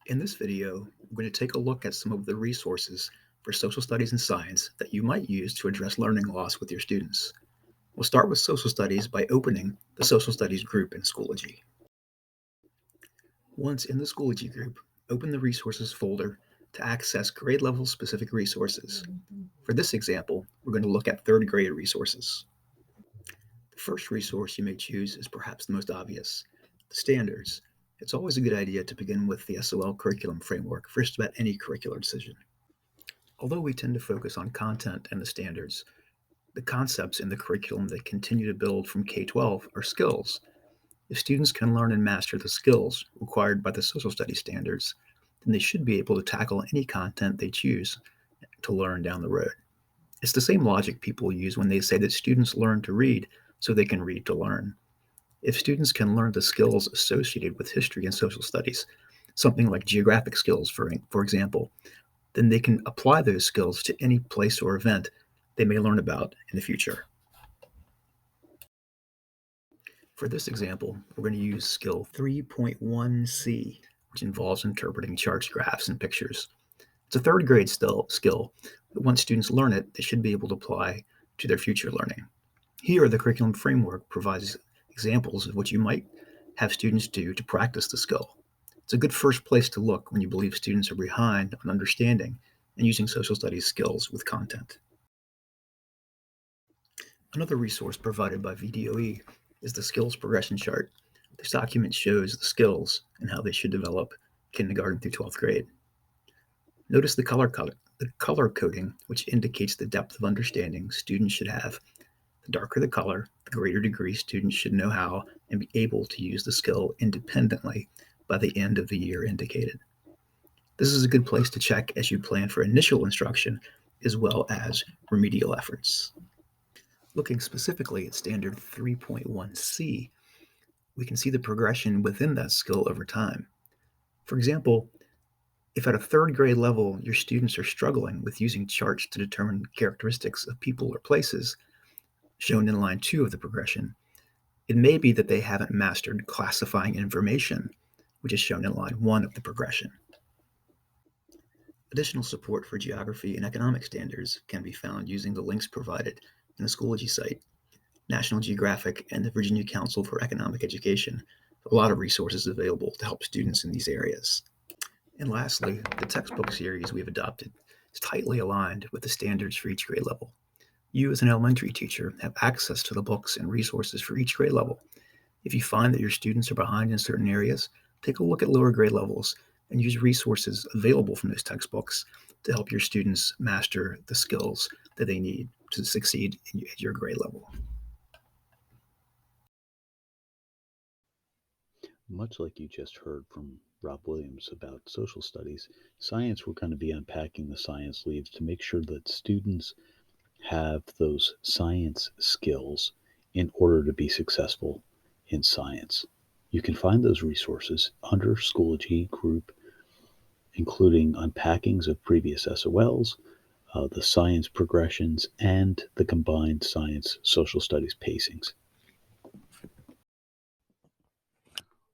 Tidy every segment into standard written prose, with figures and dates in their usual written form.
In this video, we're going to take a look at some of the resources for social studies and science that you might use to address learning loss with your students. We'll start with social studies by opening the social studies group in Schoology. Once in the Schoology group, open the resources folder to access grade level specific resources. For this example, we're going to look at third grade resources. The first resource you may choose is perhaps the most obvious, the standards. It's always a good idea to begin with the SOL curriculum framework for just about any curricular decision. Although we tend to focus on content and the standards, the concepts in the curriculum that continue to build from K-12 are skills. If students can learn and master the skills required by the social studies standards, then they should be able to tackle any content they choose to learn down the road. It's the same logic people use when they say that students learn to read so they can read to learn. If students can learn the skills associated with history and social studies, something like geographic skills, for example, then they can apply those skills to any place or event they may learn about in the future. For this example, we're going to use skill 3.1C, which involves interpreting charts, graphs, and pictures. It's a third grade skill, but once students learn it, they should be able to apply to their future learning. Here, the curriculum framework provides examples of what you might have students do to practice the skill. It's a good first place to look when you believe students are behind on understanding and using social studies skills with content. Another resource provided by VDOE is the skills progression chart. This document shows the skills and how they should develop kindergarten through 12th grade. Notice the color coding, which indicates the depth of understanding students should have. The darker the color, the greater degree students should know how and be able to use the skill independently by the end of the year indicated. This is a good place to check as you plan for initial instruction as well as remedial efforts. Looking specifically at standard 3.1C, we can see the progression within that skill over time. For example, if at a third grade level your students are struggling with using charts to determine characteristics of people or places, shown in line 2 of the progression, it may be that they haven't mastered classifying information, which is shown in line 1 of the progression. Additional support for geography and economic standards can be found using the links provided in the Schoology site. National Geographic and the Virginia Council for Economic Education have a lot of resources available to help students in these areas. And lastly, the textbook series we've adopted is tightly aligned with the standards for each grade level. You, as an elementary teacher, have access to the books and resources for each grade level. If you find that your students are behind in certain areas, take a look at lower grade levels and use resources available from those textbooks to help your students master the skills that they need to succeed at your grade level. Much like you just heard from Rob Williams about social studies, science, we're going to be unpacking the science leads to make sure that students have those science skills in order to be successful in science. You can find those resources under Schoology group, including unpackings of previous SOLs, the science progressions, and the combined science social studies pacings.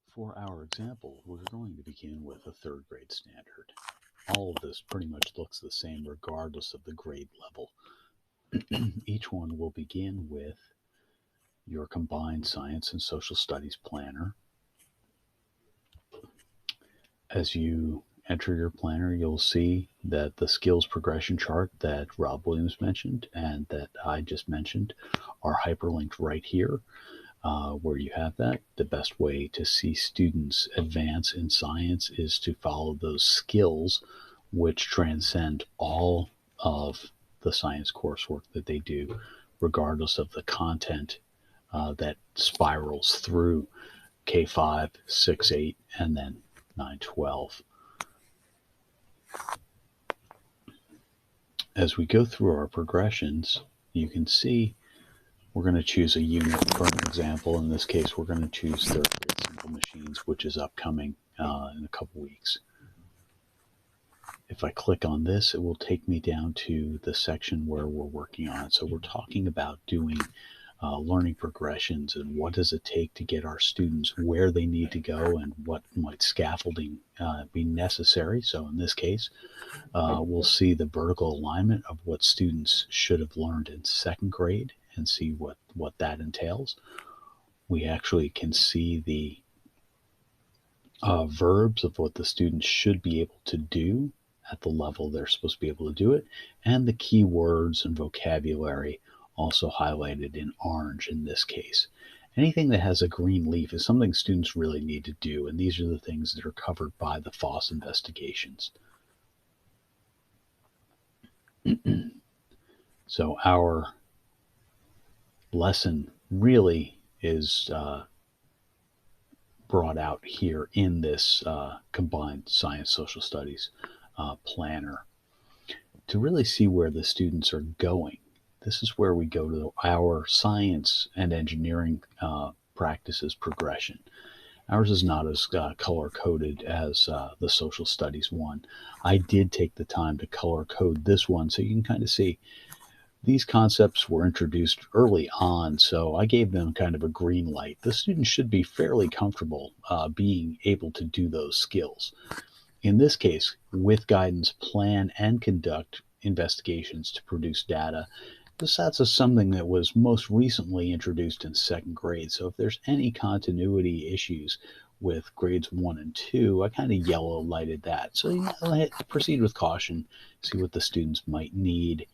For our example, we're going to begin with a third grade standard. All of this pretty much looks the same regardless of the grade level. Each one will begin with your combined science and social studies planner. As you enter your planner, you'll see that the skills progression chart that Rob Williams mentioned and that I just mentioned are hyperlinked right here. Where you have that, the best way to see students advance in science is to follow those skills which transcend all of the science coursework that they do, regardless of the content that spirals through K5, 6, 8, and then 9, 12. As we go through our progressions, you can see we're going to choose a unit for an example. In this case, we're going to choose third grade simple machines, which is upcoming in a couple weeks. If I click on this, it will take me down to the section where we're working on it. So we're talking about doing learning progressions and what does it take to get our students where they need to go and what might scaffolding be necessary. So in this case, we'll see the vertical alignment of what students should have learned in second grade and see what that entails. We actually can see the verbs of what the students should be able to do at the level they're supposed to be able to do it, and the key words and vocabulary also highlighted in orange in this case. Anything that has a green leaf is something students really need to do, and these are the things that are covered by the FOSS investigations. So our lesson really is brought out here in this combined science social studies planner to really see where the students are going. This is where we go to our science and engineering practices progression. Ours is not as color coded as the social studies one. I did take the time to color code this one so you can kind of see these concepts were introduced early on, so I gave them kind of a green light. The students should be fairly comfortable being able to do those skills. In this case, with guidance, plan and conduct investigations to produce data. That's something that was most recently introduced in second grade. So if there's any continuity issues with grades 1 and 2, I kind of yellow lighted that. So proceed with caution, see what the students might need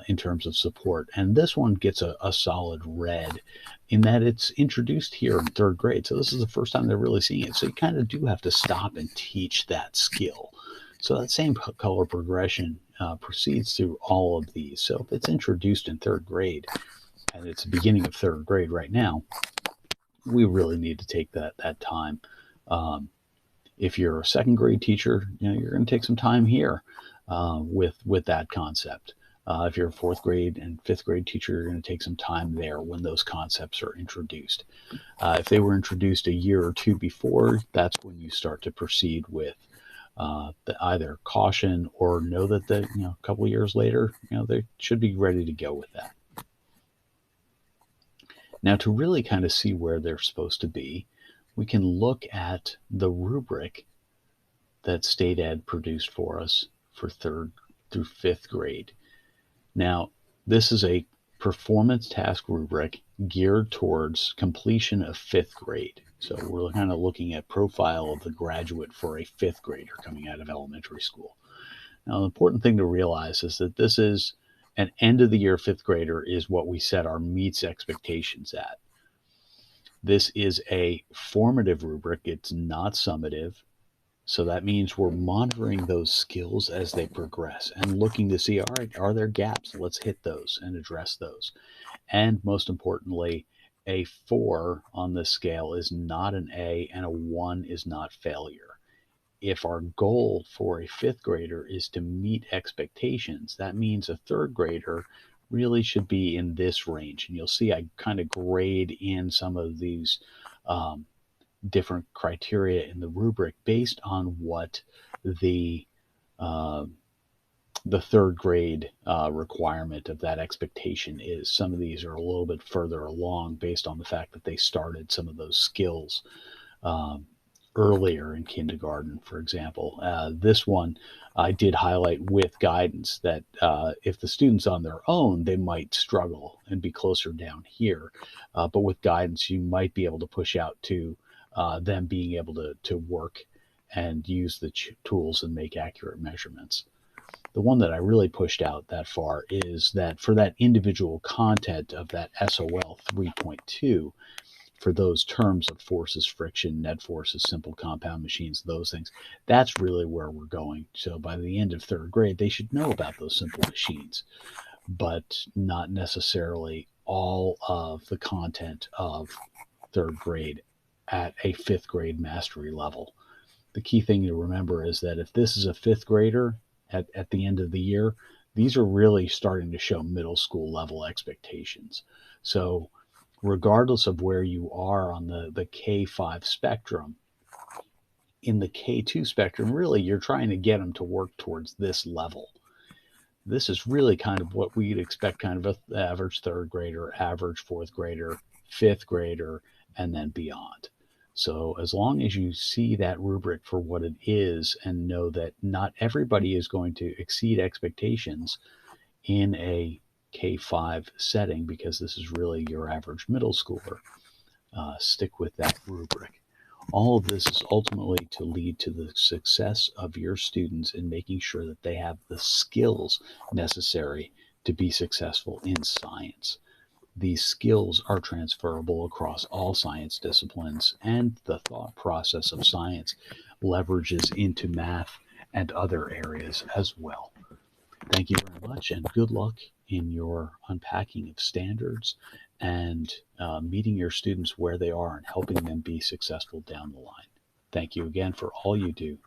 in terms of support. And this one gets a solid red in that it's introduced here in third grade. So this is the first time they're really seeing it. So you kind of do have to stop and teach that skill. So that same color progression proceeds through all of these. So if it's introduced in third grade, and it's the beginning of third grade right now, we really need to take that time. If you're a second grade teacher, you're going to take some time here with that concept. If you're a fourth grade and fifth grade teacher, you're going to take some time there when those concepts are introduced. If they were introduced a year or two before, that's when you start to proceed with either caution or know that a couple of years later, they should be ready to go with that. Now, to really kind of see where they're supposed to be, we can look at the rubric that State Ed produced for us for third through fifth grade. Now, this is a performance task rubric geared towards completion of fifth grade. So we're kind of looking at profile of the graduate for a fifth grader coming out of elementary school. Now, the important thing to realize is that this is an end of the year fifth grader is what we set our meets expectations at. This is a formative rubric. It's not summative. So that means we're monitoring those skills as they progress and looking to see, all right, are there gaps? Let's hit those and address those. And most importantly, a 4 on this scale is not an A and a 1 is not failure. If our goal for a fifth grader is to meet expectations, that means a third grader really should be in this range. And you'll see I kind of grade in some of these different criteria in the rubric based on what the third grade requirement of that expectation is. Some of these are a little bit further along based on the fact that they started some of those skills earlier in kindergarten, for example. This one I did highlight with guidance that if the student's on their own, they might struggle and be closer down here. But with guidance, you might be able to push out to them being able to work and use the tools and make accurate measurements. The one that I really pushed out that far is that for that individual content of that SOL 3.2, for those terms of forces, friction, net forces, simple compound machines, those things, that's really where we're going. So by the end of third grade, they should know about those simple machines, but not necessarily all of the content of third grade at a fifth grade mastery level. The key thing to remember is that if this is a fifth grader at the end of the year, these are really starting to show middle school level expectations. So regardless of where you are on the K5 spectrum, in the K2 spectrum, really you're trying to get them to work towards this level. this is really kind of what we'd expect kind of an average third grader, average fourth grader, fifth grader, and then beyond. So as long as you see that rubric for what it is and know that not everybody is going to exceed expectations in a K-5 setting, because this is really your average middle schooler, stick with that rubric. All of this is ultimately to lead to the success of your students in making sure that they have the skills necessary to be successful in science. These skills are transferable across all science disciplines, and the thought process of science leverages into math and other areas as well. Thank you very much, and good luck in your unpacking of standards and meeting your students where they are and helping them be successful down the line. Thank you again for all you do.